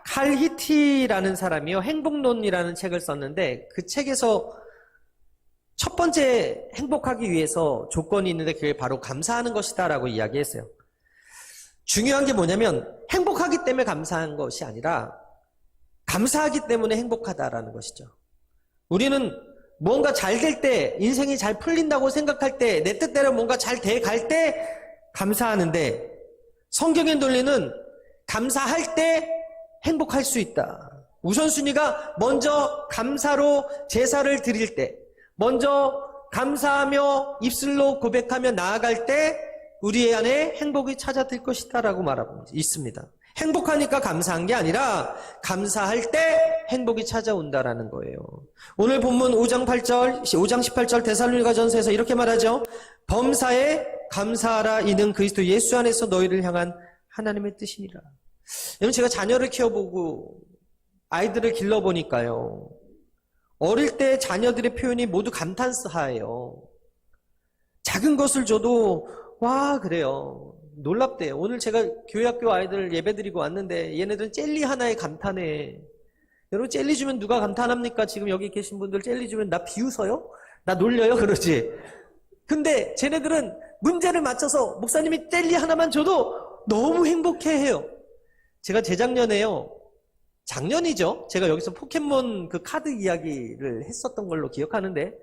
칼 히티라는 사람이요, 행복론이라는 책을 썼는데, 그 책에서 첫 번째 행복하기 위해서 조건이 있는데 그게 바로 감사하는 것이다라고 이야기했어요. 중요한 게 뭐냐면 행복하기 때문에 감사한 것이 아니라 감사하기 때문에 행복하다라는 것이죠. 우리는 뭔가 잘 될 때, 인생이 잘 풀린다고 생각할 때, 내 뜻대로 뭔가 잘 돼갈 때 감사하는데, 성경의 논리는 감사할 때 행복할 수 있다. 우선순위가 먼저 감사로 제사를 드릴 때, 먼저 감사하며 입술로 고백하며 나아갈 때 우리 안에 행복이 찾아들 것이다 라고 말하고 있습니다. 행복하니까 감사한 게 아니라 감사할 때 행복이 찾아온다라는 거예요. 오늘 본문 5장 18절 데살로니가전서에서 이렇게 말하죠. 범사에 감사하라. 이는 그리스도 예수 안에서 너희를 향한 하나님의 뜻이니라. 여러분, 제가 자녀를 키워보고 아이들을 길러보니까요, 어릴 때 자녀들의 표현이 모두 감탄사예요. 작은 것을 줘도 와 그래요. 놀랍대요. 오늘 제가 교회학교 아이들 예배드리고 왔는데 얘네들은 젤리 하나에 감탄해. 여러분, 젤리 주면 누가 감탄합니까? 지금 여기 계신 분들 젤리 주면 나 비웃어요? 나 놀려요? 그러지. 근데 쟤네들은 문제를 맞춰서 목사님이 젤리 하나만 줘도 너무 행복해해요. 제가 재작년에요, 작년이죠, 제가 여기서 포켓몬 그 카드 이야기를 했었던 걸로 기억하는데,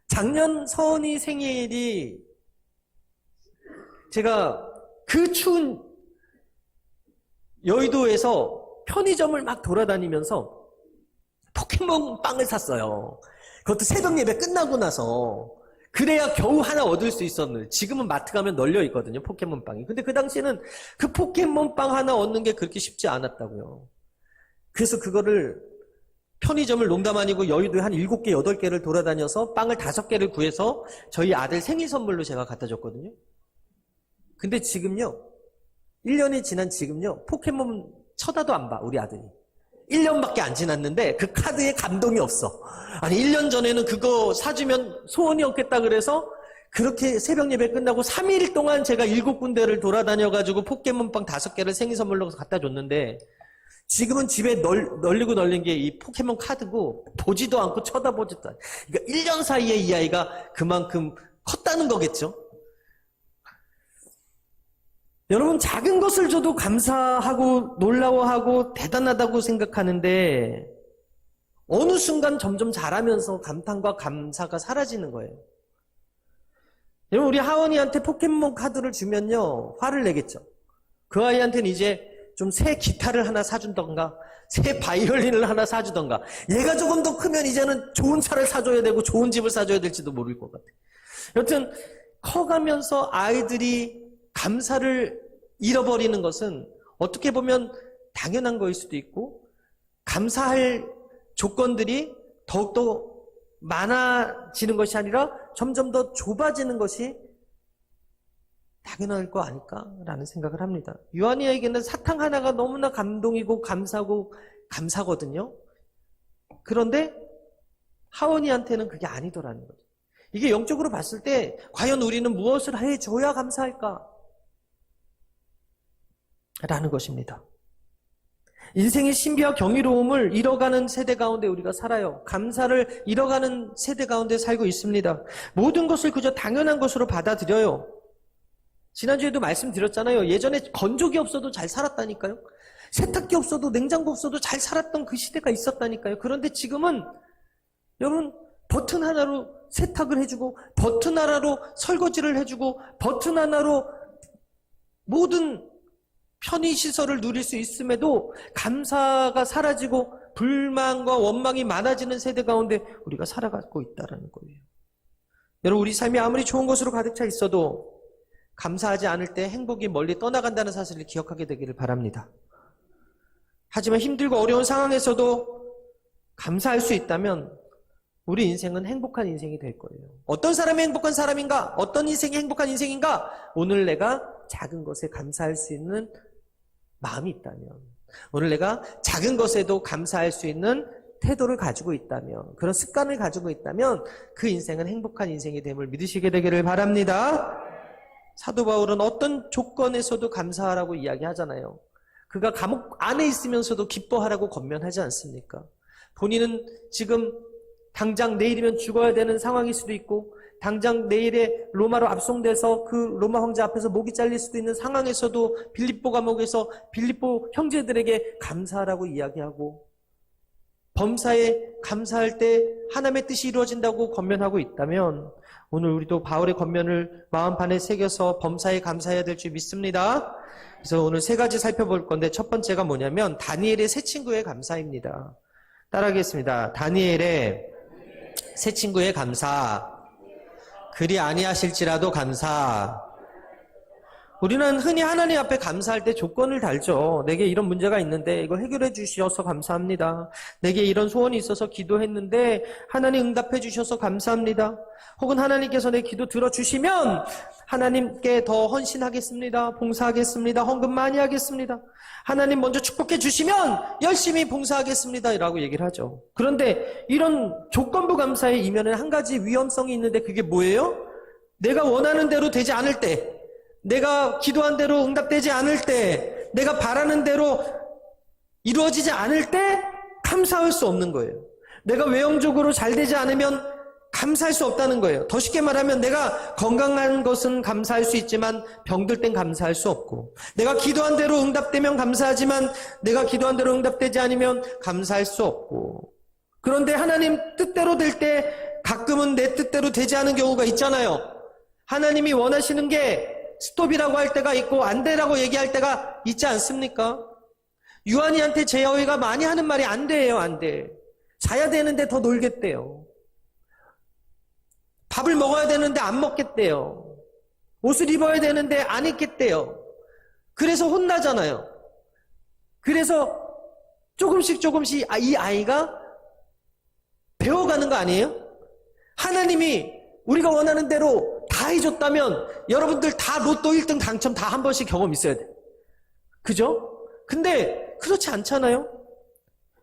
작년 서은이 생일이 제가 그 추운 여의도에서 편의점을 막 돌아다니면서 포켓몬 빵을 샀어요. 그것도 새벽 예배 끝나고 나서. 그래야 겨우 하나 얻을 수 있었는데, 지금은 마트 가면 널려 있거든요, 포켓몬 빵이. 근데 그 당시에는 그 포켓몬 빵 하나 얻는 게 그렇게 쉽지 않았다고요. 그래서 그거를 편의점을 농담 아니고 여의도에 한 7개, 8개를 돌아다녀서 빵을 5개를 구해서 저희 아들 생일 선물로 제가 갖다 줬거든요. 근데 지금요, 1년이 지난 지금요, 포켓몬 쳐다도 안 봐, 우리 아들이. 1년밖에 안 지났는데 그 카드에 감동이 없어. 아니, 1년 전에는 그거 사주면 소원이 없겠다 그래서 그렇게 새벽 예배 끝나고 3일 동안 제가 7군데를 돌아다녀가지고 포켓몬빵 5개를 생일 선물로 갖다 줬는데, 지금은 집에 널린 게 이 포켓몬 카드고 보지도 않고 쳐다보지도 않고. 그러니까 1년 사이에 이 아이가 그만큼 컸다는 거겠죠. 여러분, 작은 것을 줘도 감사하고 놀라워하고 대단하다고 생각하는데 어느 순간 점점 자라면서 감탄과 감사가 사라지는 거예요. 여러분, 우리 하원이한테 포켓몬 카드를 주면요, 화를 내겠죠. 그 아이한테는 이제 좀 새 기타를 하나 사준던가 새 바이올린을 하나 사주던가, 얘가 조금 더 크면 이제는 좋은 차를 사줘야 되고 좋은 집을 사줘야 될지도 모를 것 같아요. 여튼 커가면서 아이들이 감사를 잃어버리는 것은 어떻게 보면 당연한 거일 수도 있고, 감사할 조건들이 더욱더 많아지는 것이 아니라 점점 더 좁아지는 것이 당연할 거 아닐까라는 생각을 합니다. 요한이에게는 사탕 하나가 너무나 감동이고 감사고 감사거든요. 그런데 하원이한테는 그게 아니더라는 거죠. 이게 영적으로 봤을 때 과연 우리는 무엇을 해줘야 감사할까? 라는 것입니다. 인생의 신비와 경이로움을 잃어가는 세대 가운데 우리가 살아요. 감사를 잃어가는 세대 가운데 살고 있습니다. 모든 것을 그저 당연한 것으로 받아들여요. 지난주에도 말씀드렸잖아요. 예전에 건조기 없어도 잘 살았다니까요. 세탁기 없어도, 냉장고 없어도 잘 살았던 그 시대가 있었다니까요. 그런데 지금은 여러분, 버튼 하나로 세탁을 해주고, 버튼 하나로 설거지를 해주고, 버튼 하나로 모든 편의시설을 누릴 수 있음에도 감사가 사라지고 불만과 원망이 많아지는 세대 가운데 우리가 살아가고 있다는 거예요. 여러분, 우리 삶이 아무리 좋은 것으로 가득 차 있어도 감사하지 않을 때 행복이 멀리 떠나간다는 사실을 기억하게 되기를 바랍니다. 하지만 힘들고 어려운 상황에서도 감사할 수 있다면 우리 인생은 행복한 인생이 될 거예요. 어떤 사람이 행복한 사람인가? 어떤 인생이 행복한 인생인가? 오늘 내가 작은 것에 감사할 수 있는 마음이 있다면, 오늘 내가 작은 것에도 감사할 수 있는 태도를 가지고 있다면, 그런 습관을 가지고 있다면 그 인생은 행복한 인생이 됨을 믿으시게 되기를 바랍니다. 사도 바울은 어떤 조건에서도 감사하라고 이야기하잖아요. 그가 감옥 안에 있으면서도 기뻐하라고 권면하지 않습니까? 본인은 지금 당장 내일이면 죽어야 되는 상황일 수도 있고 당장 내일에 로마로 압송돼서 그 로마 황제 앞에서 목이 잘릴 수도 있는 상황에서도 빌립보 감옥에서 빌립보 형제들에게 감사하라고 이야기하고 범사에 감사할 때 하나님의 뜻이 이루어진다고 권면하고 있다면 오늘 우리도 바울의 권면을 마음판에 새겨서 범사에 감사해야 될 줄 믿습니다. 그래서 오늘 세 가지 살펴볼 건데 첫 번째가 뭐냐면 다니엘의 새 친구의 감사입니다. 따라하겠습니다. 다니엘의 새 친구의 감사. 그리 아니하실지라도 감사. 우리는 흔히 하나님 앞에 감사할 때 조건을 달죠. 내게 이런 문제가 있는데 이거 해결해 주셔서 감사합니다. 내게 이런 소원이 있어서 기도했는데 하나님 응답해 주셔서 감사합니다. 혹은 하나님께서 내 기도 들어주시면 하나님께 더 헌신하겠습니다. 봉사하겠습니다. 헌금 많이 하겠습니다. 하나님 먼저 축복해 주시면 열심히 봉사하겠습니다. 라고 얘기를 하죠. 그런데 이런 조건부 감사의 이면에는 한 가지 위험성이 있는데 그게 뭐예요? 내가 원하는 대로 되지 않을 때, 내가 기도한 대로 응답되지 않을 때, 내가 바라는 대로 이루어지지 않을 때 감사할 수 없는 거예요. 내가 외형적으로 잘 되지 않으면 감사할 수 없다는 거예요. 더 쉽게 말하면 내가 건강한 것은 감사할 수 있지만 병들 땐 감사할 수 없고, 내가 기도한 대로 응답되면 감사하지만 내가 기도한 대로 응답되지 않으면 감사할 수 없고, 그런데 하나님 뜻대로 될 때 가끔은 내 뜻대로 되지 않은 경우가 있잖아요. 하나님이 원하시는 게 스톱이라고 할 때가 있고 안 되라고 얘기할 때가 있지 않습니까? 유한이한테 제어이가 많이 하는 말이 안 돼요. 안 돼. 자야 되는데 더 놀겠대요. 밥을 먹어야 되는데 안 먹겠대요. 옷을 입어야 되는데 안 입겠대요. 그래서 혼나잖아요. 그래서 조금씩 이 아이가 배워가는 거 아니에요? 하나님이 우리가 원하는 대로 다 해줬다면 여러분들 다 로또 1등 당첨 다 한 번씩 경험 있어야 돼. 그죠? 근데 그렇지 않잖아요?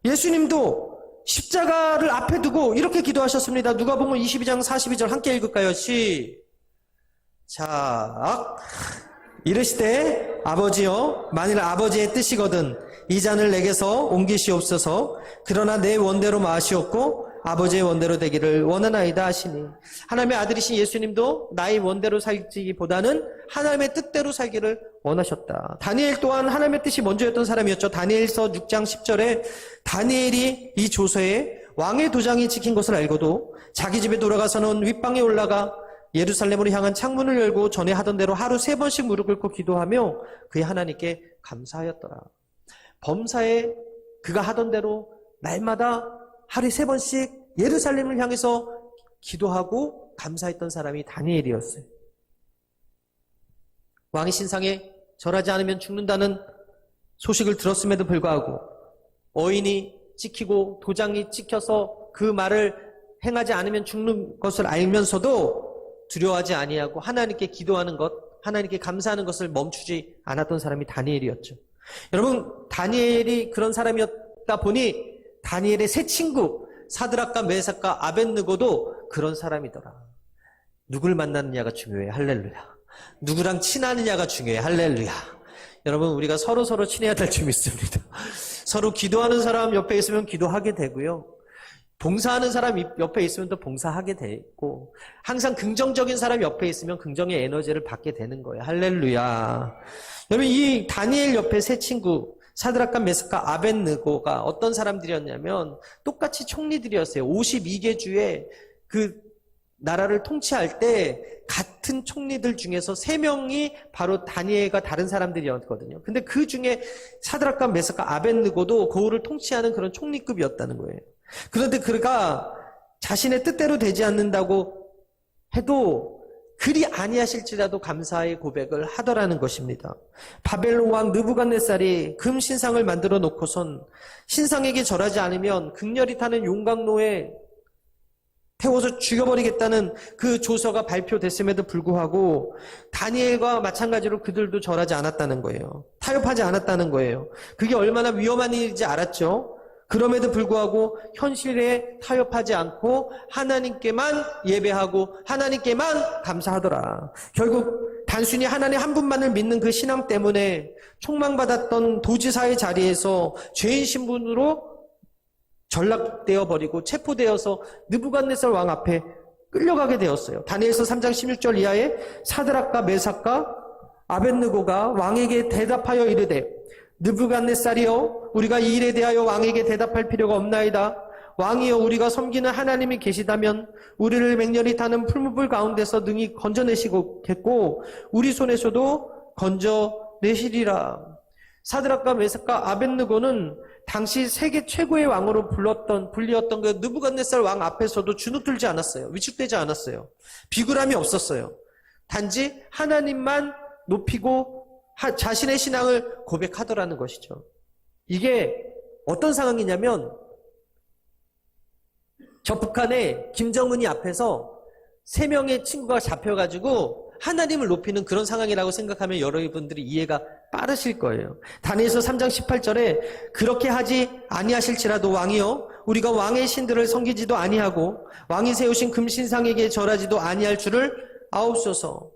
예수님도 십자가를 앞에 두고 이렇게 기도하셨습니다. 누가복음 22장 42절 함께 읽을까요? 시작. 이르시되 아버지여, 만일 아버지의 뜻이거든 이 잔을 내게서 옮기시옵소서. 그러나 내 원대로 마시옵고 아버지의 원대로 되기를 원하나이다 하시니, 하나님의 아들이신 예수님도 나의 원대로 살기보다는 하나님의 뜻대로 살기를 원하셨다. 다니엘 또한 하나님의 뜻이 먼저였던 사람이었죠. 다니엘서 6장 10절에 다니엘이 이 조서에 왕의 도장이 찍힌 것을 알고도 자기 집에 돌아가서는 윗방에 올라가 예루살렘으로 향한 창문을 열고 전에 하던 대로 하루 3번씩 무릎 꿇고 기도하며 그의 하나님께 감사하였더라. 범사에 그가 하던 대로 날마다 하루에 3번씩 예루살렘을 향해서 기도하고 감사했던 사람이 다니엘이었어요. 왕의 신상에 절하지 않으면 죽는다는 소식을 들었음에도 불구하고 어인이 찍히고 도장이 찍혀서 그 말을 행하지 않으면 죽는 것을 알면서도 두려워하지 아니하고 하나님께 기도하는 것, 하나님께 감사하는 것을 멈추지 않았던 사람이 다니엘이었죠. 여러분, 다니엘이 그런 사람이었다 보니 다니엘의 새 친구 사드락과 메삭과 아벳느고도 그런 사람이더라. 누굴 만나느냐가 중요해. 할렐루야. 누구랑 친하느냐가 중요해. 할렐루야. 여러분, 우리가 서로 친해야 될 줄 믿습니다. 서로 기도하는 사람 옆에 있으면 기도하게 되고요. 봉사하는 사람 옆에 있으면 또 봉사하게 되고, 항상 긍정적인 사람 옆에 있으면 긍정의 에너지를 받게 되는 거예요. 할렐루야. 여러분, 이 다니엘 옆에 새 친구 사드락과 메삭과 아벳느고가 어떤 사람들이었냐면 똑같이 총리들이었어요. 52개 주의 그 나라를 통치할 때 같은 총리들 중에서 3명이 바로 다니엘과 다른 사람들이었거든요. 근데 그 중에 사드락과 메삭과 아벳느고도 고을을 통치하는 그런 총리급이었다는 거예요. 그런데 그가 자신의 뜻대로 되지 않는다고 해도 그리 아니하실지라도 감사의 고백을 하더라는 것입니다. 바벨론 왕 느부갓네살이 금 신상을 만들어 놓고선 신상에게 절하지 않으면 극렬히 타는 용광로에 태워서 죽여버리겠다는 그 조서가 발표됐음에도 불구하고 다니엘과 마찬가지로 그들도 절하지 않았다는 거예요. 타협하지 않았다는 거예요. 그게 얼마나 위험한 일인지 알았죠. 그럼에도 불구하고 현실에 타협하지 않고 하나님께만 예배하고 하나님께만 감사하더라. 결국 단순히 하나님 한 분만을 믿는 그 신앙 때문에 총망받았던 도지사의 자리에서 죄인 신분으로 전락되어 버리고 체포되어서 느부갓네살 왕 앞에 끌려가게 되었어요. 다니엘서 3장 16절 이하에 사드락과 메삭과 아벳느고가 왕에게 대답하여 이르되 느부갓네살이여 우리가 이 일에 대하여 왕에게 대답할 필요가 없나이다. 왕이여 우리가 섬기는 하나님이 계시다면 우리를 맹렬히 타는 풀무불 가운데서 능히 건져내시겠고 우리 손에서도 건져내시리라. 사드락과 메삭과 아벳느고는 당시 세계 최고의 왕으로 불리었던 그 느부갓네살 왕 앞에서도 주눅들지 않았어요. 위축되지 않았어요. 비굴함이 없었어요. 단지 하나님만 높이고 자신의 신앙을 고백하더라는 것이죠. 이게 어떤 상황이냐면 저 북한의 김정은이 앞에서 3명의 친구가 잡혀가지고 하나님을 높이는 그런 상황이라고 생각하면 여러분들이 이해가 빠르실 거예요. 다니엘서 3장 18절에 그렇게 하지 아니하실지라도 왕이여 우리가 왕의 신들을 섬기지도 아니하고 왕이 세우신 금신상에게 절하지도 아니할 줄을 아옵소서.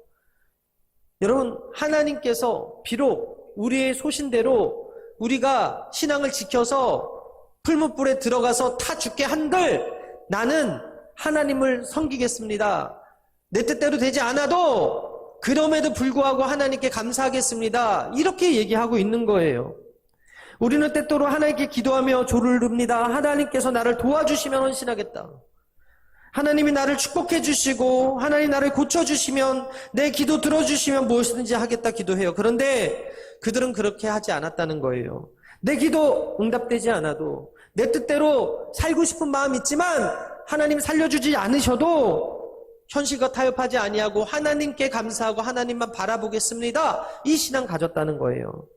여러분, 하나님께서 비록 우리의 소신대로 우리가 신앙을 지켜서 풀무불에 들어가서 타 죽게 한들 나는 하나님을 섬기겠습니다. 내 뜻대로 되지 않아도 그럼에도 불구하고 하나님께 감사하겠습니다. 이렇게 얘기하고 있는 거예요. 우리는 때때로 하나님께 기도하며 조를 릅니다. 하나님께서 나를 도와주시면 헌신하겠다. 하나님이 나를 축복해 주시고 하나님 나를 고쳐주시면 내 기도 들어주시면 무엇이든지 하겠다 기도해요. 그런데 그들은 그렇게 하지 않았다는 거예요. 내 기도 응답되지 않아도 내 뜻대로 살고 싶은 마음 있지만 하나님 살려주지 않으셔도 현실과 타협하지 아니하고 하나님께 감사하고 하나님만 바라보겠습니다. 이 신앙 가졌다는 거예요.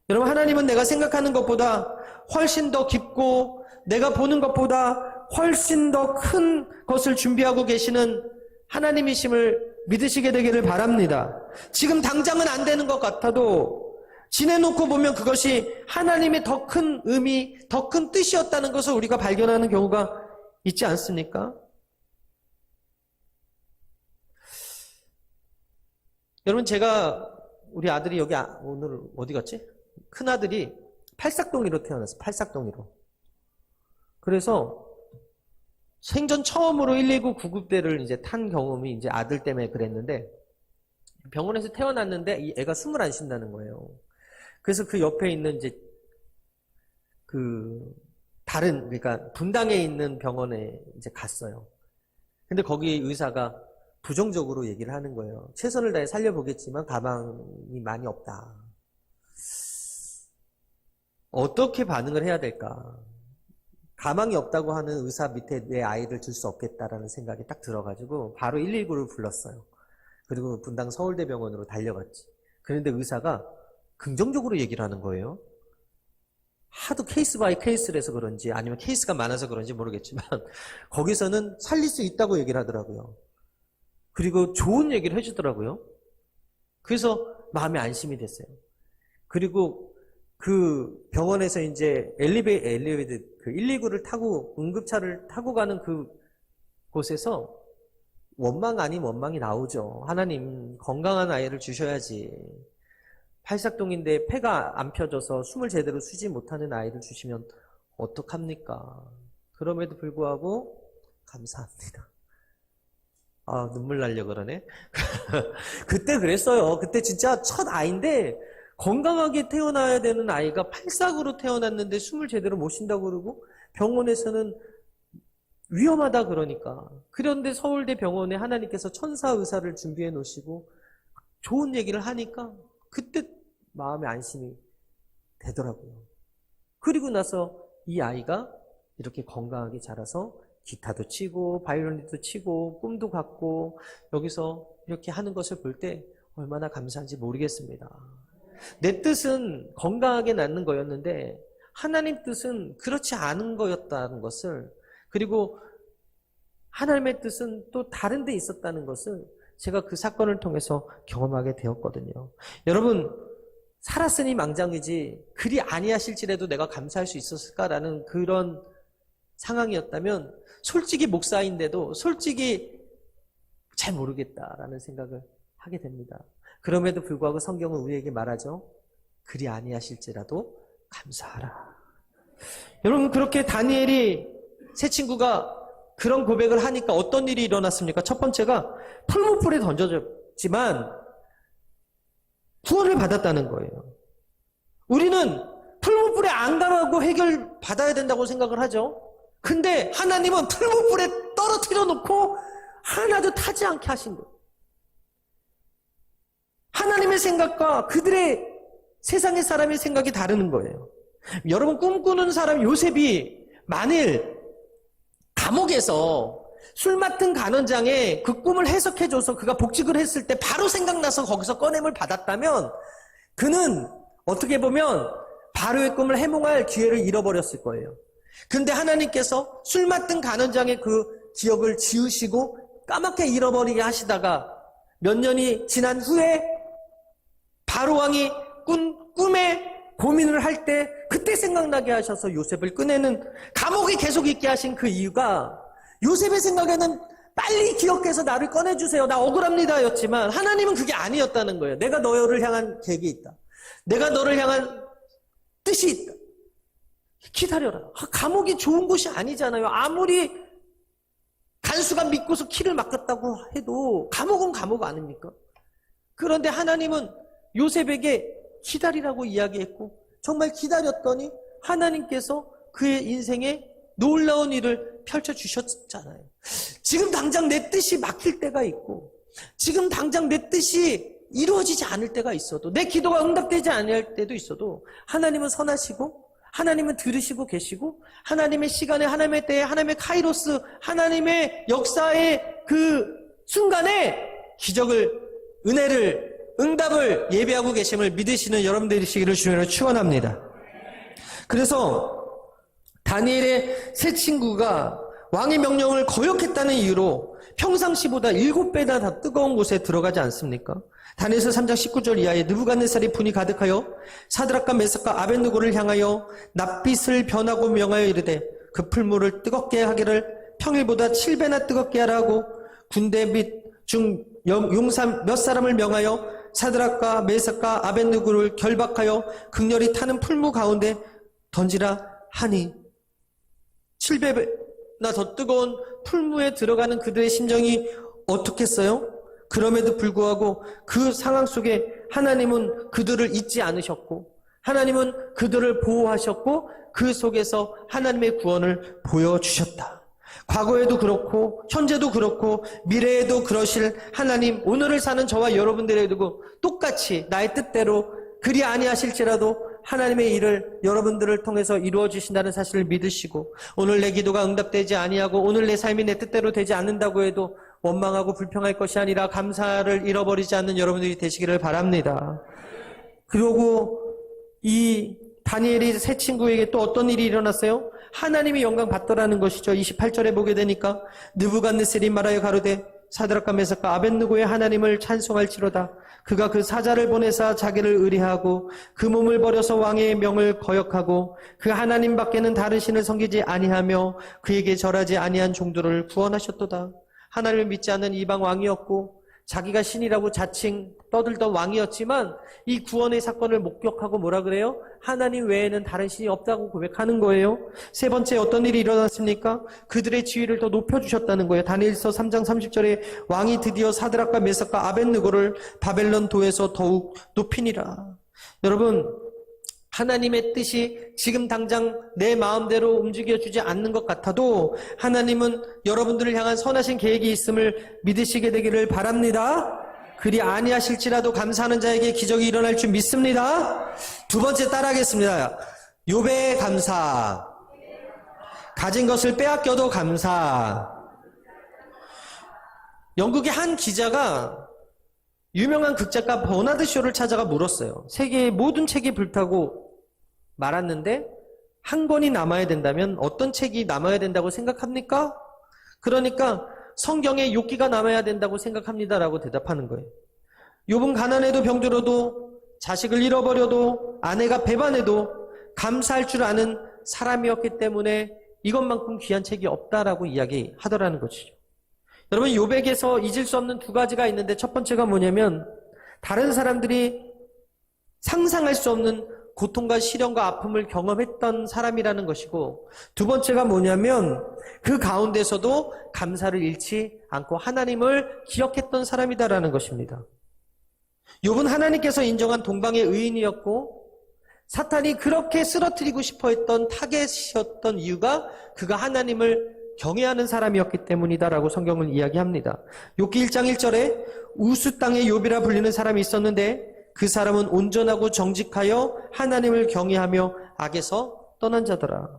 여러분, 하나님은 내가 생각하는 것보다 훨씬 더 깊고 내가 보는 것보다 훨씬 더 큰 것을 준비하고 계시는 하나님이심을 믿으시게 되기를 바랍니다. 지금 당장은 안 되는 것 같아도 지내놓고 보면 그것이 하나님의 더 큰 의미, 더 큰 뜻이었다는 것을 우리가 발견하는 경우가 있지 않습니까? 여러분, 제가 우리 아들이 여기 오늘 어디 갔지? 큰 아들이 팔싹동이로 태어났어요. 팔싹동이로. 그래서 생전 처음으로 119 구급대를 이제 탄 경험이 이제 아들 때문에 그랬는데 병원에서 태어났는데 이 애가 숨을 안 쉰다는 거예요. 그래서 그 옆에 있는 이제 그러니까 분당에 있는 병원에 이제 갔어요. 근데 거기 의사가 부정적으로 얘기를 하는 거예요. 최선을 다해 살려보겠지만 가망이 많이 없다. 어떻게 반응을 해야 될까? 가망이 없다고 하는 의사 밑에 내 아이를 둘 수 없겠다라는 생각이 딱 들어가지고 바로 119를 불렀어요. 그리고 분당 서울대병원으로 달려갔지. 그런데 의사가 긍정적으로 얘기를 하는 거예요. 하도 케이스 바이 케이스라서 그런지 아니면 케이스가 많아서 그런지 모르겠지만 거기서는 살릴 수 있다고 얘기를 하더라고요. 그리고 좋은 얘기를 해주더라고요. 그래서 마음이 안심이 됐어요. 그리고 그 병원에서 이제 엘리베이터 그 119를 타고 응급차를 타고 가는 그 곳에서 원망 아닌 원망이 나오죠. 하나님, 건강한 아이를 주셔야지. 팔싹동인데 폐가 안 펴져서 숨을 제대로 쉬지 못하는 아이를 주시면 어떡합니까? 그럼에도 불구하고 감사합니다. 아, 눈물 나려 그러네. 그때 그랬어요. 그때 진짜 첫 아이인데 건강하게 태어나야 되는 아이가 팔싹으로 태어났는데 숨을 제대로 못 쉰다고 그러고 병원에서는 위험하다 그러니까. 그런데 서울대 병원에 하나님께서 천사 의사를 준비해 놓으시고 좋은 얘기를 하니까 그때 마음의 안심이 되더라고요. 그리고 나서 이 아이가 이렇게 건강하게 자라서 기타도 치고 바이올린도 치고 꿈도 갖고 여기서 이렇게 하는 것을 볼 때 얼마나 감사한지 모르겠습니다. 내 뜻은 건강하게 낳는 거였는데 하나님 뜻은 그렇지 않은 거였다는 것을, 그리고 하나님의 뜻은 또 다른 데 있었다는 것을 제가 그 사건을 통해서 경험하게 되었거든요. 여러분, 살았으니 망정이지 그리 아니하실지라도 내가 감사할 수 있었을까라는 그런 상황이었다면 솔직히 목사인데도 솔직히 잘 모르겠다라는 생각을 하게 됩니다. 그럼에도 불구하고 성경은 우리에게 말하죠. 그리 아니하실지라도 감사하라. 여러분, 그렇게 다니엘이 세 친구가 그런 고백을 하니까 어떤 일이 일어났습니까? 첫 번째가 풀무불에 던져졌지만 구원을 받았다는 거예요. 우리는 풀무불에 안 가고 해결받아야 된다고 생각을 하죠. 근데 하나님은 풀무불에 떨어뜨려 놓고 하나도 타지 않게 하신 거예요. 하나님의 생각과 그들의 세상의 사람의 생각이 다르는 거예요. 여러분, 꿈꾸는 사람 요셉이 만일 감옥에서 술 맡은 간원장에 그 꿈을 해석해줘서 그가 복직을 했을 때 바로 생각나서 거기서 꺼냄을 받았다면 그는 어떻게 보면 바로의 꿈을 해몽할 기회를 잃어버렸을 거예요. 근데 하나님께서 술 맡은 간원장의 그 기억을 지우시고 까맣게 잃어버리게 하시다가 몇 년이 지난 후에 바로 왕이 꿈에 고민을 할 때 그때 생각나게 하셔서 요셉을 꺼내는, 감옥에 계속 있게 하신 그 이유가 요셉의 생각에는 빨리 기억해서 나를 꺼내주세요, 나 억울합니다 였지만 하나님은 그게 아니었다는 거예요. 내가 너를 향한 계획이 있다. 내가 너를 향한 뜻이 있다. 기다려라. 감옥이 좋은 곳이 아니잖아요. 아무리 간수가 믿고서 키를 막았다고 해도 감옥은 감옥 아닙니까? 그런데 하나님은 요셉에게 기다리라고 이야기했고 정말 기다렸더니 하나님께서 그의 인생에 놀라운 일을 펼쳐주셨잖아요. 지금 당장 내 뜻이 막힐 때가 있고 지금 당장 내 뜻이 이루어지지 않을 때가 있어도, 내 기도가 응답되지 않을 때도 있어도 하나님은 선하시고 하나님은 들으시고 계시고 하나님의 시간에, 하나님의 때에, 하나님의 카이로스, 하나님의 역사의 그 순간에 기적을, 은혜를, 응답을 예비하고 계심을 믿으시는 여러분들이 되시기를 주님으로 축원합니다. 그래서 다니엘의 세 친구가 왕의 명령을 거역했다는 이유로 평상시보다 7배나 더 뜨거운 곳에 들어가지 않습니까? 다니엘서 3장 19절 이하에 느부갓네살이 분이 가득하여 사드락과 메삭과 아벳느고를 향하여 낯빛을 변하고 명하여 이르되 그 풀물을 뜨겁게 하기를 평일보다 7배나 뜨겁게 하라고 군대 및 중 용사 몇 사람을 명하여 사드락과 메삭과 아벳느고를 결박하여 극렬히 타는 풀무 가운데 던지라 하니 7배나 더 뜨거운 풀무에 들어가는 그들의 심정이 어떻겠어요? 그럼에도 불구하고 그 상황 속에 하나님은 그들을 잊지 않으셨고 하나님은 그들을 보호하셨고 그 속에서 하나님의 구원을 보여주셨다. 과거에도 그렇고 현재도 그렇고 미래에도 그러실 하나님, 오늘을 사는 저와 여러분들에게도 똑같이 나의 뜻대로 그리 아니하실지라도 하나님의 일을 여러분들을 통해서 이루어 주신다는 사실을 믿으시고, 오늘 내 기도가 응답되지 아니하고 오늘 내 삶이 내 뜻대로 되지 않는다고 해도 원망하고 불평할 것이 아니라 감사를 잃어버리지 않는 여러분들이 되시기를 바랍니다. 그리고 이 다니엘이 세 친구에게 또 어떤 일이 일어났어요? 하나님이 영광 받더라는 것이죠. 28절에 보게 되니까 느부갓네살이 말하여 가로되 사드락과 메삭과 아벳느고의 하나님을 찬송할지로다. 그가 그 사자를 보내사 자기를 의뢰하고 그 몸을 버려서 왕의 명을 거역하고 그 하나님 밖에는 다른 신을 섬기지 아니하며 그에게 절하지 아니한 종들을 구원하셨도다. 하나님을 믿지 않는 이방 왕이었고 자기가 신이라고 자칭 떠들던 왕이었지만 이 구원의 사건을 목격하고 뭐라 그래요? 하나님 외에는 다른 신이 없다고 고백하는 거예요. 세 번째 어떤 일이 일어났습니까? 그들의 지위를 더 높여주셨다는 거예요. 다니엘서 3장 30절에 왕이 드디어 사드락과 메삭과 아벳느고를 바벨론 도에서 더욱 높이니라. 여러분, 하나님의 뜻이 지금 당장 내 마음대로 움직여주지 않는 것 같아도 하나님은 여러분들을 향한 선하신 계획이 있음을 믿으시게 되기를 바랍니다. 그리 아니하실지라도 감사하는 자에게 기적이 일어날 줄 믿습니다. 두 번째 따라하겠습니다. 욥의 감사. 가진 것을 빼앗겨도 감사. 영국의 한 기자가 유명한 극작가 버나드 쇼를 찾아가 물었어요. 세계의 모든 책이 불타고 말았는데 한 권이 남아야 된다면 어떤 책이 남아야 된다고 생각합니까? 그러니까 성경에 욥기가 남아야 된다고 생각합니다라고 대답하는 거예요. 욥은 가난해도 병들어도 자식을 잃어버려도 아내가 배반해도 감사할 줄 아는 사람이었기 때문에 이것만큼 귀한 책이 없다라고 이야기하더라는 것이죠. 여러분, 욥에게서 잊을 수 없는 두 가지가 있는데 첫 번째가 뭐냐면 다른 사람들이 상상할 수 없는 고통과 시련과 아픔을 경험했던 사람이라는 것이고, 두 번째가 뭐냐면 그 가운데서도 감사를 잃지 않고 하나님을 기억했던 사람이다라는 것입니다. 욥은 하나님께서 인정한 동방의 의인이었고, 사탄이 그렇게 쓰러뜨리고 싶어 했던 타겟이었던 이유가 그가 하나님을 경외하는 사람이었기 때문이다라고 성경은 이야기합니다. 욥기 1장 1절에 우스 땅의 욥이라 불리는 사람이 있었는데 그 사람은 온전하고 정직하여 하나님을 경외하며 악에서 떠난 자더라.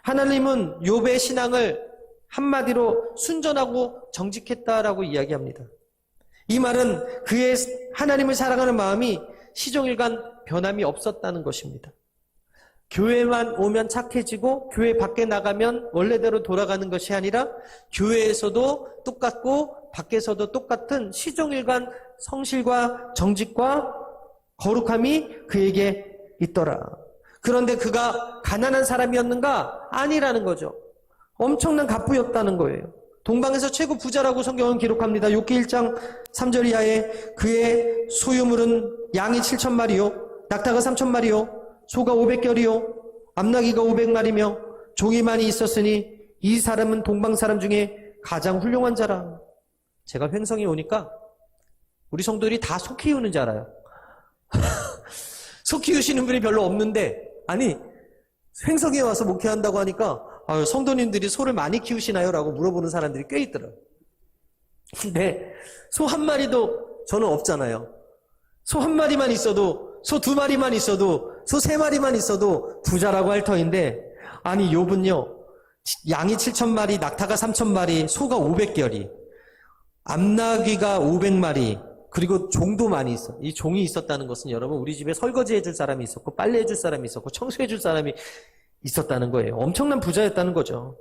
하나님은 욥의 신앙을 한마디로 순전하고 정직했다라고 이야기합니다. 이 말은 그의 하나님을 사랑하는 마음이 시종일관 변함이 없었다는 것입니다. 교회만 오면 착해지고 교회 밖에 나가면 원래대로 돌아가는 것이 아니라 교회에서도 똑같고 밖에서도 똑같은 시종일관 성실과 정직과 거룩함이 그에게 있더라. 그런데 그가 가난한 사람이었는가? 아니라는 거죠. 엄청난 갑부였다는 거예요. 동방에서 최고 부자라고 성경은 기록합니다. 욥기 1장 3절 이하에 그의 소유물은 양이 7,000마리요 낙타가 3,000마리요 소가 500결이요 암나귀가 500마리며 종이 많이 있었으니 이 사람은 동방 사람 중에 가장 훌륭한 자라. 제가 횡성에 오니까 우리 성도들이 다 소 키우는 줄 알아요. 소 키우시는 분이 별로 없는데, 아니 횡성에 와서 목회한다고 하니까 성도님들이 소를 많이 키우시나요? 라고 물어보는 사람들이 꽤 있더라고요. 근데 소 한 마리도 저는 없잖아요. 소 한 마리만 있어도, 소 두 마리만 있어도, 소 세 마리만 있어도 부자라고 할 터인데, 아니 욥은요 양이 7,000마리, 낙타가 3,000마리, 소가 500결이, 암나귀가 500마리, 그리고 종도 많이 있어. 이 종이 있었다는 것은 여러분 우리 집에 설거지 해줄 사람이 있었고 빨래 해줄 사람이 있었고 청소해줄 사람이 있었다는 거예요. 엄청난 부자였다는 거죠.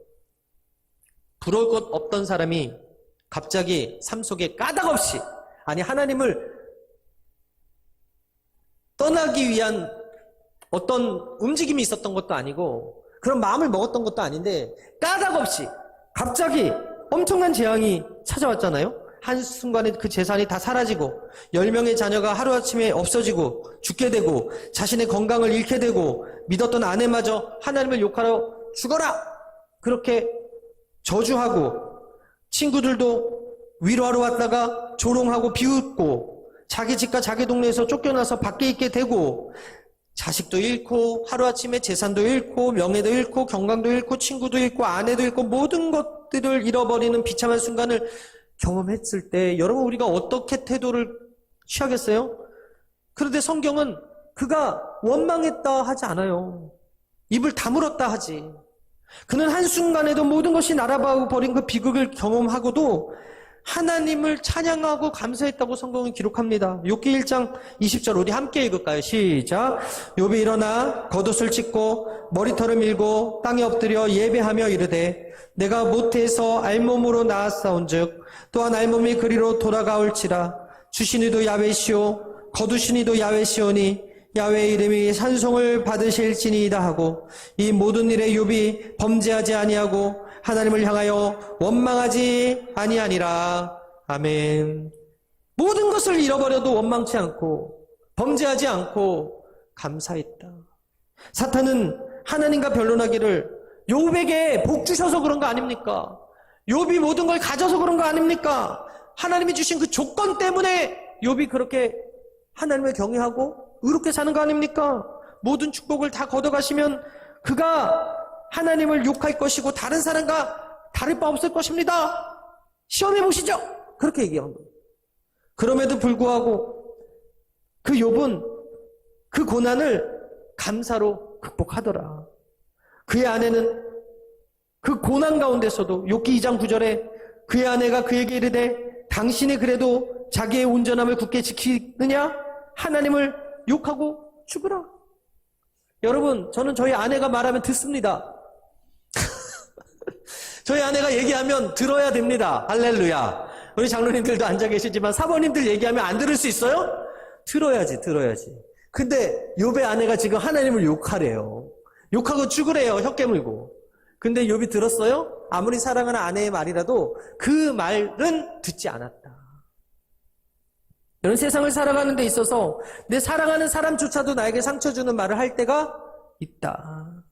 부러울 것 없던 사람이 갑자기 삶 속에 까닭없이, 아니 하나님을 떠나기 위한 어떤 움직임이 있었던 것도 아니고 그런 마음을 먹었던 것도 아닌데 까닭없이 갑자기 엄청난 재앙이 찾아왔잖아요. 한순간에 그 재산이 다 사라지고 10명의 자녀가 하루아침에 없어지고 죽게 되고 자신의 건강을 잃게 되고 믿었던 아내마저 하나님을 욕하러 죽어라! 그렇게 저주하고 친구들도 위로하러 왔다가 조롱하고 비웃고 자기 집과 자기 동네에서 쫓겨나서 밖에 있게 되고 자식도 잃고 하루아침에 재산도 잃고 명예도 잃고 건강도 잃고 친구도 잃고 아내도 잃고 모든 것들을 잃어버리는 비참한 순간을 경험했을 때 여러분 우리가 어떻게 태도를 취하겠어요? 그런데 성경은 그가 원망했다 하지 않아요. 입을 다물었다 하지. 그는 한순간에도 모든 것이 날아가 버린 그 비극을 경험하고도 하나님을 찬양하고 감사했다고 성경은 기록합니다. 욥기 1장 20절 우리 함께 읽을까요? 시작. 욥이 일어나 겉옷을 찢고 머리털을 밀고 땅에 엎드려 예배하며 이르되 내가 모태에서 알몸으로 나았사온즉 또한 알몸이 그리로 돌아가올지라. 주시니도 야훼시오 거두시니도 야훼시오니 야훼의 이름이 찬송을 받으실지니이다 하고 이 모든 일에 욥이 범죄하지 아니하고 하나님을 향하여 원망하지 아니하니라. 아멘. 모든 것을 잃어버려도 원망치 않고 범죄하지 않고 감사했다. 사탄은 하나님과 변론하기를 욥에게 복 주셔서 그런 거 아닙니까? 욥이 모든 걸 가져서 그런 거 아닙니까? 하나님이 주신 그 조건 때문에 욥이 그렇게 하나님을 경외하고 의롭게 사는 거 아닙니까? 모든 축복을 다 걷어가시면 그가 하나님을 욕할 것이고 다른 사람과 다를 바 없을 것입니다. 시험해 보시죠. 그렇게 얘기한 거예요. 그럼에도 불구하고 그 욥은 그 고난을 감사로 극복하더라. 그의 아내는 그 고난 가운데서도 욥기 2장 9절에 그의 아내가 그에게 이르되 당신이 그래도 자기의 온전함을 굳게 지키느냐? 하나님을 욕하고 죽으라. 여러분, 저는 저희 아내가 말하면 듣습니다. 저희 아내가 얘기하면 들어야 됩니다. 할렐루야. 우리 장로님들도 앉아 계시지만 사모님들 얘기하면 안 들을 수 있어요? 들어야지. 근데 욥의 아내가 지금 하나님을 욕하래요. 욕하고 죽으래요. 혀 깨물고. 근데 욥이 들었어요? 아무리 사랑하는 아내의 말이라도 그 말은 듣지 않았다. 여러분, 세상을 살아가는 데 있어서 내 사랑하는 사람조차도 나에게 상처 주는 말을 할 때가 있다.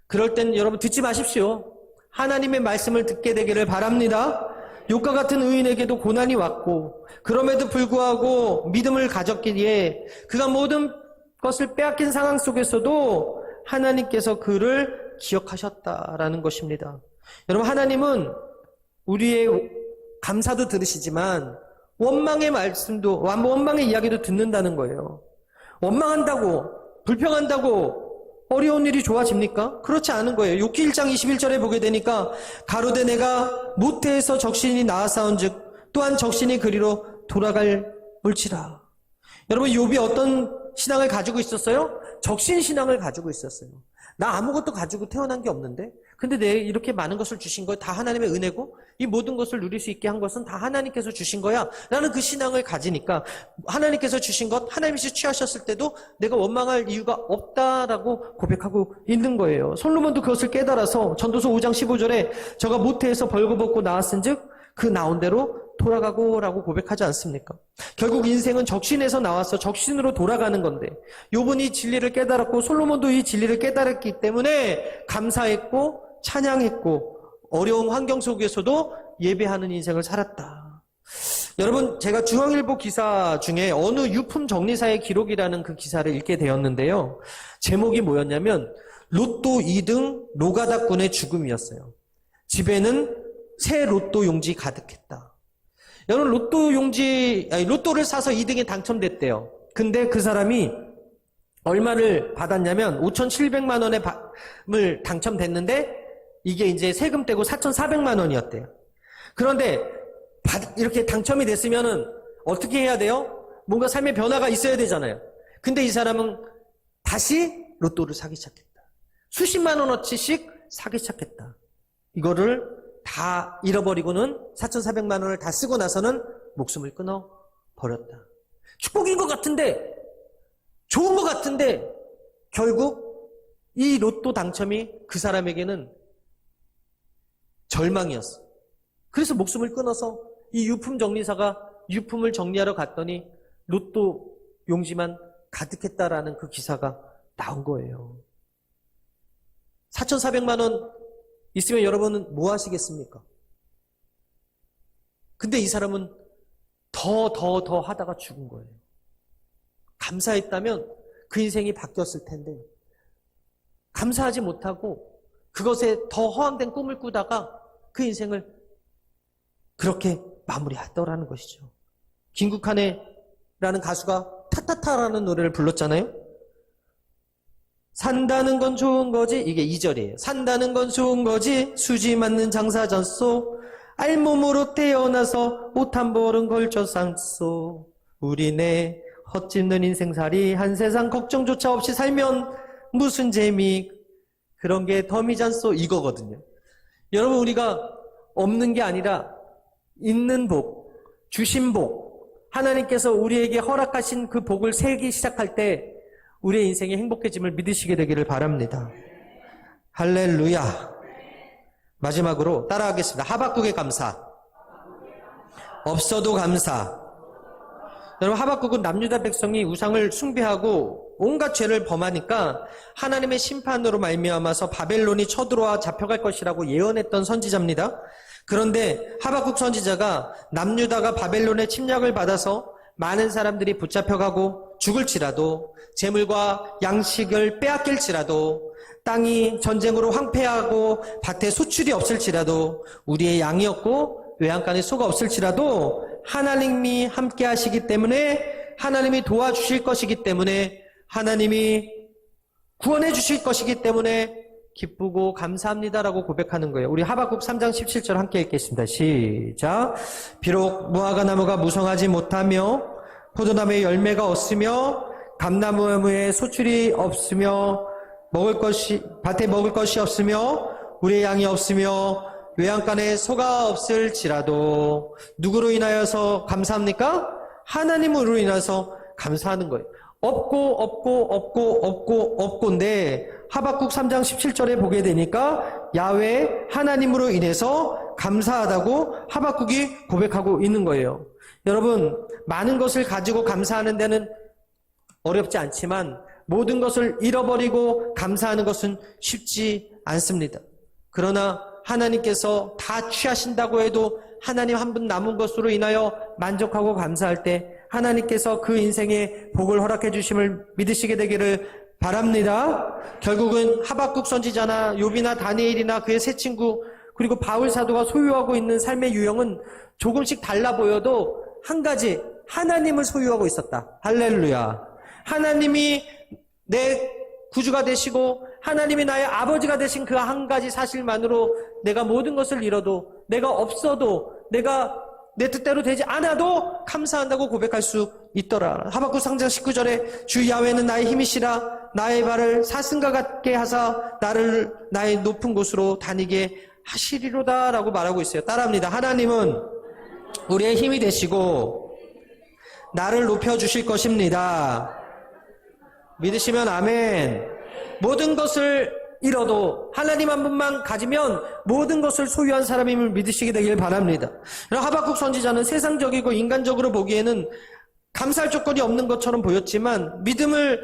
그럴 땐 여러분 듣지 마십시오. 하나님의 말씀을 듣게 되기를 바랍니다. 욥과 같은 의인에게도 고난이 왔고 그럼에도 불구하고 믿음을 가졌기에 그가 모든 것을 빼앗긴 상황 속에서도 하나님께서 그를 기억하셨다라는 것입니다. 여러분, 하나님은 우리의 감사도 들으시지만 원망의 말씀도, 원망의 이야기도 듣는다는 거예요. 원망한다고, 불평한다고 어려운 일이 좋아집니까? 그렇지 않은 거예요. 욥기 1장 21절에 보게 되니까 가로되 내가 모태에서 적신이 낳아싸운즉 또한 적신이 그리로 돌아갈 올지라. 여러분, 욥이 어떤 신앙을 가지고 있었어요? 적신 신앙을 가지고 있었어요. 나 아무것도 가지고 태어난 게 없는데, 근데 내 이렇게 많은 것을 주신 거 다 하나님의 은혜고 이 모든 것을 누릴 수 있게 한 것은 다 하나님께서 주신 거야 라는 그 신앙을 가지니까 하나님께서 주신 것, 하나님께서 취하셨을 때도 내가 원망할 이유가 없다라고 고백하고 있는 거예요. 솔로몬도 그것을 깨달아서 전도서 5장 15절에 저가 모태에서 벌거벗고 나왔은즉 그 나온 대로 돌아가고 라고 고백하지 않습니까? 결국 인생은 적신에서 나와서 적신으로 돌아가는 건데 욥은 이 진리를 깨달았고 솔로몬도 이 진리를 깨달았기 때문에 감사했고 찬양했고 어려운 환경 속에서도 예배하는 인생을 살았다. 여러분, 제가 중앙일보 기사 중에 어느 유품 정리사의 기록이라는 그 기사를 읽게 되었는데요. 제목이 뭐였냐면 로또 2등 노가다꾼의 죽음이었어요. 집에는 새 로또 용지 가득했다. 여러분, 로또를 사서 2등에 당첨됐대요. 근데 그 사람이 얼마를 받았냐면 5,700만 원을 당첨됐는데 이게 이제 세금 떼고 4,400만 원이었대요. 그런데 이렇게 당첨이 됐으면은 어떻게 해야 돼요? 뭔가 삶의 변화가 있어야 되잖아요. 근데 이 사람은 다시 로또를 사기 시작했다. 수십만 원어치씩 사기 시작했다. 이거를 다 잃어버리고는 4,400만 원을 다 쓰고 나서는 목숨을 끊어버렸다. 축복인 것 같은데, 좋은 것 같은데 결국 이 로또 당첨이 그 사람에게는 절망이었어. 그래서 목숨을 끊어서 이 유품 정리사가 유품을 정리하러 갔더니 로또 용지만 가득했다라는 그 기사가 나온 거예요. 4,400만 원 있으면 여러분은 뭐 하시겠습니까? 근데 이 사람은 더 하다가 죽은 거예요. 감사했다면 그 인생이 바뀌었을 텐데 감사하지 못하고 그것에 더 허황된 꿈을 꾸다가 그 인생을 그렇게 마무리하더라는 것이죠. 김국환이라는 가수가 타타타라는 노래를 불렀잖아요. 산다는 건 좋은 거지, 이게 2절이에요. 산다는 건 좋은 거지 수지 맞는 장사전소 알몸으로 태어나서 옷 한 벌은 걸쳐 삼소 우리네 헛짓는 인생살이 한 세상 걱정조차 없이 살면 무슨 재미 그런 게 덤이잖소 이거거든요. 여러분, 우리가 없는 게 아니라 있는 복, 주신 복, 하나님께서 우리에게 허락하신 그 복을 세기 시작할 때 우리의 인생이 행복해짐을 믿으시게 되기를 바랍니다. 할렐루야. 마지막으로 따라하겠습니다. 하박국의 감사. 없어도 감사. 여러분, 하박국은 남유다 백성이 우상을 숭배하고 온갖 죄를 범하니까 하나님의 심판으로 말미암아서 바벨론이 쳐들어와 잡혀갈 것이라고 예언했던 선지자입니다. 그런데 하박국 선지자가 남유다가 바벨론의 침략을 받아서 많은 사람들이 붙잡혀가고 죽을지라도 재물과 양식을 빼앗길지라도 땅이 전쟁으로 황폐하고 밭에 소출이 없을지라도 우리의 양이 없고 외양간에 소가 없을지라도 하나님이 함께 하시기 때문에 하나님이 도와주실 것이기 때문에 하나님이 구원해 주실 것이기 때문에 기쁘고 감사합니다라고 고백하는 거예요. 우리 하박국 3장 17절 함께 읽겠습니다. 시작. 비록 무화과 나무가 무성하지 못하며 포도나무에 열매가 없으며 감나무에 소출이 없으며 밭에 먹을 것이 없으며 우리의 양이 없으며 외양간에 소가 없을지라도 누구로 인하여서 감사합니까? 하나님으로 인해서 감사하는 거예요. 없고인데 하박국 3장 17절에 보게 되니까 야훼 하나님으로 인해서 감사하다고 하박국이 고백하고 있는 거예요. 여러분, 많은 것을 가지고 감사하는 데는 어렵지 않지만 모든 것을 잃어버리고 감사하는 것은 쉽지 않습니다. 그러나 하나님께서 다 취하신다고 해도 하나님 한 분 남은 것으로 인하여 만족하고 감사할 때 하나님께서 그 인생에 복을 허락해 주심을 믿으시게 되기를 바랍니다. 결국은 하박국 선지자나 욥이나 다니엘이나 그의 세 친구 그리고 바울 사도가 소유하고 있는 삶의 유형은 조금씩 달라 보여도 한 가지, 하나님을 소유하고 있었다. 할렐루야. 하나님이 내 구주가 되시고 하나님이 나의 아버지가 되신 그 한 가지 사실만으로 내가 모든 것을 잃어도, 내가 없어도, 내가 내 뜻대로 되지 않아도 감사한다고 고백할 수 있더라. 하박국 3장 19절에 주 야훼는 나의 힘이시라 나의 발을 사슴과 같게 하사 나를 나의 높은 곳으로 다니게 하시리로다 라고 말하고 있어요. 따라합니다. 하나님은 우리의 힘이 되시고 나를 높여주실 것입니다. 믿으시면 아멘. 모든 것을 잃어도 하나님 한 분만 가지면 모든 것을 소유한 사람임을 믿으시게 되길 바랍니다. 하박국 선지자는 세상적이고 인간적으로 보기에는 감사할 조건이 없는 것처럼 보였지만 믿음을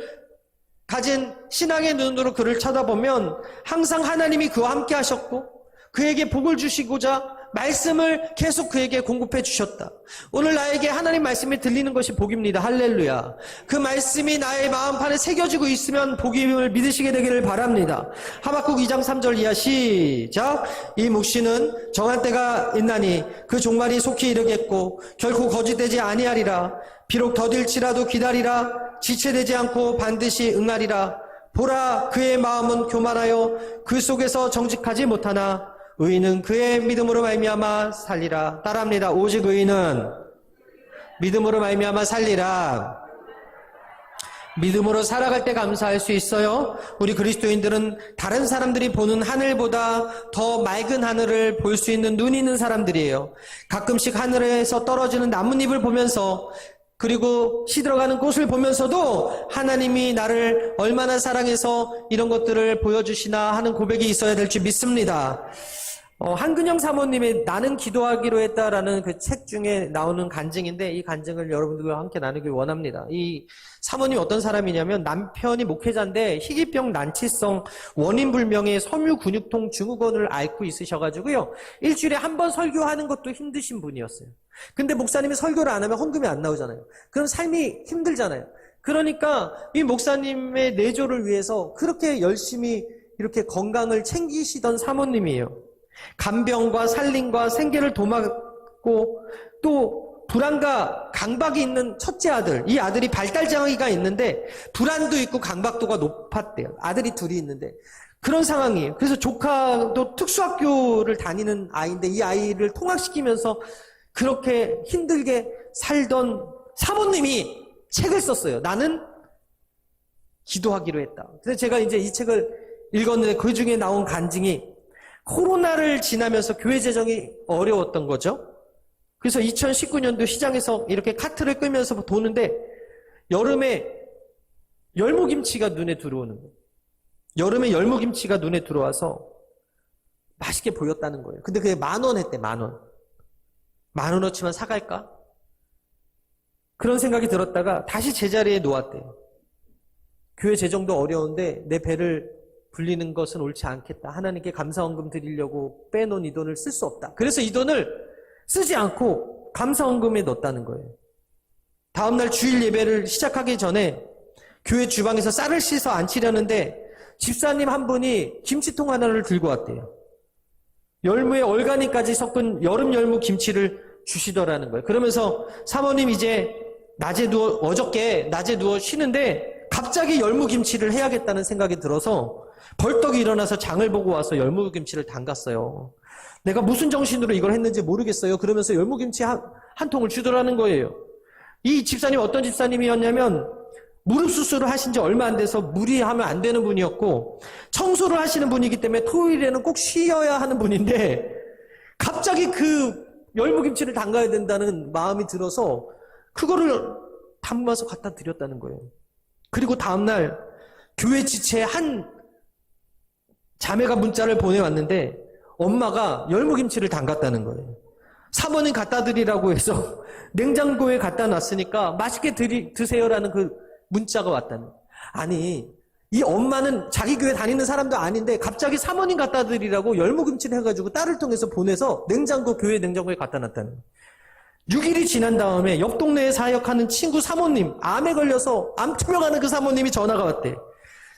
가진 신앙의 눈으로 그를 쳐다보면 항상 하나님이 그와 함께 하셨고 그에게 복을 주시고자 말씀을 계속 그에게 공급해 주셨다. 오늘 나에게 하나님 말씀이 들리는 것이 복입니다. 할렐루야. 그 말씀이 나의 마음판에 새겨지고 있으면 복임을 믿으시게 되기를 바랍니다. 하박국 2장 3절 이하 시작. 이 묵시는 정한 때가 있나니 그 종말이 속히 이르겠고 결코 거짓되지 아니하리라. 비록 더딜지라도 기다리라. 지체되지 않고 반드시 응하리라. 보라, 그의 마음은 교만하여 그 속에서 정직하지 못하나 의인은 그의 믿음으로 말미암아 살리라. 따라합니다. 오직 의인은 믿음으로 말미암아 살리라. 믿음으로 살아갈 때 감사할 수 있어요. 우리 그리스도인들은 다른 사람들이 보는 하늘보다 더 맑은 하늘을 볼 수 있는 눈이 있는 사람들이에요. 가끔씩 하늘에서 떨어지는 나뭇잎을 보면서 그리고 시들어가는 꽃을 보면서도 하나님이 나를 얼마나 사랑해서 이런 것들을 보여주시나 하는 고백이 있어야 될 줄 믿습니다. 한근영 사모님의 나는 기도하기로 했다라는 그 책 중에 나오는 간증인데 이 간증을 여러분들과 함께 나누길 원합니다. 이 사모님이 어떤 사람이냐면 남편이 목회자인데 희귀병 난치성 원인불명의 섬유근육통 증후군을 앓고 있으셔가지고요. 일주일에 한 번 설교하는 것도 힘드신 분이었어요. 근데 목사님이 설교를 안 하면 헌금이 안 나오잖아요. 그럼 삶이 힘들잖아요. 그러니까 이 목사님의 내조를 위해서 그렇게 열심히 이렇게 건강을 챙기시던 사모님이에요. 간병과 살림과 생계를 도맡고 또 불안과 강박이 있는 첫째 아들, 이 아들이 발달장애가 있는데 불안도 있고 강박도가 높았대요. 아들이 둘이 있는데 그런 상황이에요. 그래서 조카도 특수학교를 다니는 아이인데 이 아이를 통학시키면서 그렇게 힘들게 살던 사모님이 책을 썼어요. 나는 기도하기로 했다. 그래서 제가 이제 이 책을 읽었는데 그 중에 나온 간증이 코로나를 지나면서 교회 재정이 어려웠던 거죠. 그래서 2019년도 시장에서 이렇게 카트를 끌면서 도는데 여름에 열무김치가 눈에 들어오는 거예요. 여름에 열무김치가 눈에 들어와서 맛있게 보였다는 거예요. 근데 그게 10,000원 했대, 10,000원. 10,000원어치만 사갈까? 그런 생각이 들었다가 다시 제자리에 놓았대요. 교회 재정도 어려운데 내 배를 불리는 것은 옳지 않겠다. 하나님께 감사헌금 드리려고 빼놓은 이 돈을 쓸 수 없다. 그래서 이 돈을 쓰지 않고 감사헌금에 넣었다는 거예요. 다음날 주일 예배를 시작하기 전에 교회 주방에서 쌀을 씻어 안치려는데 집사님 한 분이 김치통 하나를 들고 왔대요. 열무에 얼가니까지 섞은 여름 열무 김치를 주시더라는 거예요. 그러면서 사모님 이제 어저께 낮에 누워 쉬는데 갑자기 열무김치를 해야겠다는 생각이 들어서 벌떡 일어나서 장을 보고 와서 열무김치를 담갔어요. 내가 무슨 정신으로 이걸 했는지 모르겠어요. 그러면서 열무김치 한 통을 주더라는 거예요. 이 집사님 어떤 집사님이었냐면 무릎 수술을 하신 지 얼마 안 돼서 무리하면 안 되는 분이었고 청소를 하시는 분이기 때문에 토요일에는 꼭 쉬어야 하는 분인데 갑자기 그 열무김치를 담가야 된다는 마음이 들어서 그거를 담아서 갖다 드렸다는 거예요. 그리고 다음날 교회 지체에 한 자매가 문자를 보내왔는데 엄마가 열무김치를 담갔다는 거예요. 사모님 갖다 드리라고 해서 냉장고에 갖다 놨으니까 맛있게 드세요라는 그 문자가 왔다는 거예요. 아니, 이 엄마는 자기 교회 다니는 사람도 아닌데 갑자기 사모님 갖다 드리라고 열무김치를 해가지고 딸을 통해서 보내서 교회 냉장고에 갖다 놨다는 거예요. 6일이 지난 다음에 옆 동네에 사역하는 친구 사모님, 암에 걸려서 암 투병하는 그 사모님이 전화가 왔대.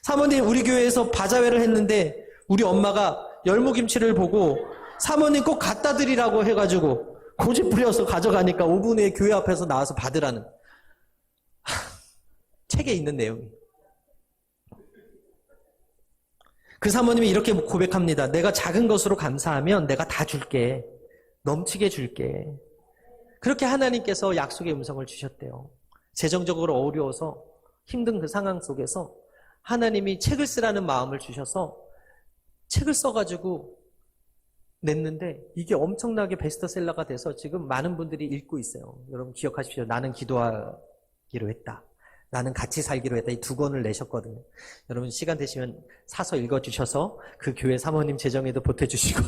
사모님, 우리 교회에서 바자회를 했는데 우리 엄마가 열무김치를 보고 사모님 꼭 갖다 드리라고 해가지고 고집 부려서 가져가니까 5분 후에 교회 앞에서 나와서 받으라는 책에 있는 내용이. 그 사모님이 이렇게 고백합니다. 내가 작은 것으로 감사하면 내가 다 줄게. 넘치게 줄게. 그렇게 하나님께서 약속의 음성을 주셨대요. 재정적으로 어려워서 힘든 그 상황 속에서 하나님이 책을 쓰라는 마음을 주셔서 책을 써가지고 냈는데 이게 엄청나게 베스트셀러가 돼서 지금 많은 분들이 읽고 있어요. 여러분 기억하십시오. 나는 기도하기로 했다. 나는 같이 살기로 했다. 이 2권을 내셨거든요. 여러분 시간 되시면 사서 읽어주셔서 그 교회 사모님 재정에도 보태주시고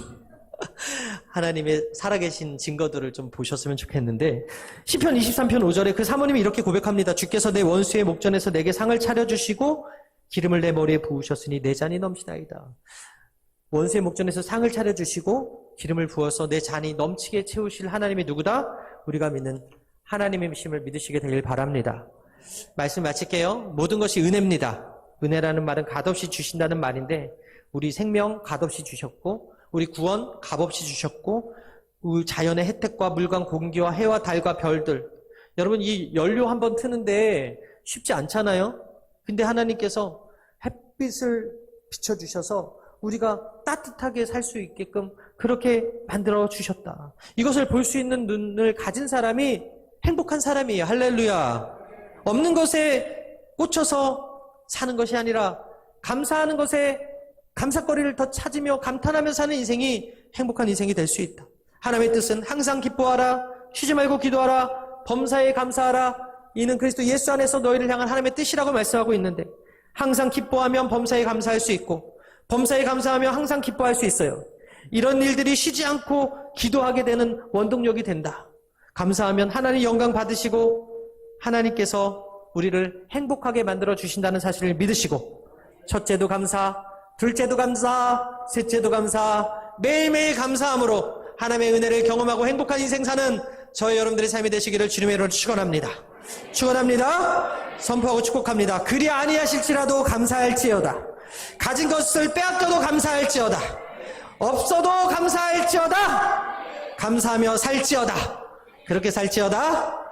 하나님의 살아계신 증거들을 좀 보셨으면 좋겠는데 시편 23편 5절에 그 사모님이 이렇게 고백합니다. 주께서 내 원수의 목전에서 내게 상을 차려주시고 기름을 내 머리에 부으셨으니 내 잔이 넘치나이다. 원수의 목전에서 상을 차려주시고 기름을 부어서 내 잔이 넘치게 채우실 하나님이 누구다? 우리가 믿는 하나님의 미심을 믿으시게 되길 바랍니다. 말씀 마칠게요. 모든 것이 은혜입니다. 은혜라는 말은 값없이 주신다는 말인데 우리 생명 값없이 주셨고 우리 구원 값없이 주셨고 우리 자연의 혜택과 물과 공기와 해와 달과 별들, 여러분 이 연료 한번 트는데 쉽지 않잖아요. 근데 하나님께서 햇빛을 비춰주셔서 우리가 따뜻하게 살 수 있게끔 그렇게 만들어 주셨다. 이것을 볼 수 있는 눈을 가진 사람이 행복한 사람이에요. 할렐루야. 없는 것에 꽂혀서 사는 것이 아니라 감사하는 것에 감사거리를 더 찾으며 감탄하며 사는 인생이 행복한 인생이 될 수 있다. 하나님의 뜻은 항상 기뻐하라, 쉬지 말고 기도하라, 범사에 감사하라. 이는 그리스도 예수 안에서 너희를 향한 하나님의 뜻이라고 말씀하고 있는데 항상 기뻐하면 범사에 감사할 수 있고 범사에 감사하면 항상 기뻐할 수 있어요. 이런 일들이 쉬지 않고 기도하게 되는 원동력이 된다. 감사하면 하나님 영광 받으시고 하나님께서 우리를 행복하게 만들어 주신다는 사실을 믿으시고 첫째도 감사, 둘째도 감사, 셋째도 감사, 매일매일 감사함으로 하나님의 은혜를 경험하고 행복한 인생 사는 저희 여러분들의 삶이 되시기를 주님의 이름으로 축원합니다. 축원합니다. 선포하고 축복합니다. 그리 아니하실지라도 감사할지어다. 가진 것을 빼앗겨도 감사할지어다. 없어도 감사할지어다. 감사하며 살지어다. 그렇게 살지어다.